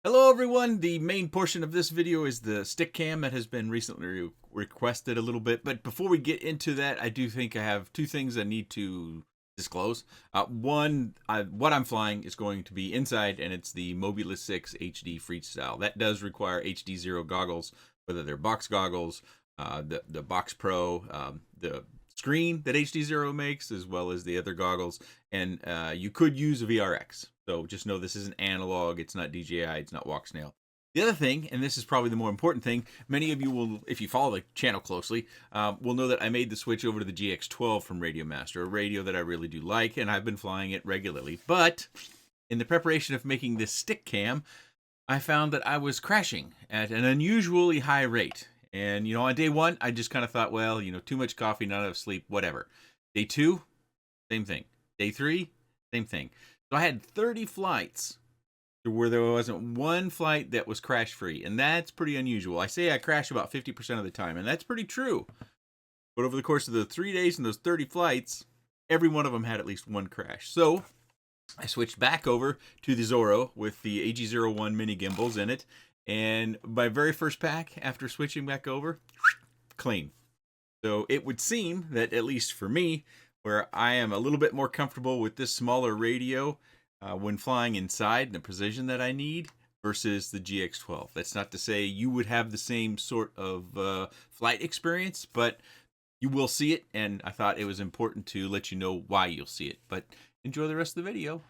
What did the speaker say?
Hello everyone, the main portion of this video is the stick cam that has been recently requested a little bit, but before we get into that, I do think I have two things I need to disclose. One, what I'm flying is going to be inside, and it's the Mobula 6 HD Freestyle. That does require HD0 goggles, whether they're box goggles, the Box Pro, the screen that HD0 makes, as well as the other goggles, and you could use a VRX. So just know this isn't analog, it's not DJI, it's not walk snail. The other thing, and this is probably the more important thing, many of you will, if you follow the channel closely, will know that I made the switch over to the GX12 from Radio Master, a radio that I really do like, and I've been flying it regularly. But in the preparation of making this stick cam, I found that I was crashing at an unusually high rate. And, on day one, I just kind of thought, well, too much coffee, not enough sleep, whatever. Day two, same thing. Day three, same thing. So I had 30 flights where there wasn't one flight that was crash free, and that's pretty unusual. I say I crash about 50% of the time, and that's pretty true. But over the course of the 3 days and those 30 flights, every one of them had at least one crash. So I switched back over to the Zorro with the AG01 mini gimbals in it, and my very first pack after switching back over, clean. So it would seem that, at least for me, where I am a little bit more comfortable with this smaller radio when flying inside and the precision that I need versus the GX12. That's not to say you would have the same sort of flight experience, but you will see it, and I thought it was important to let you know why you'll see it. But enjoy the rest of the video.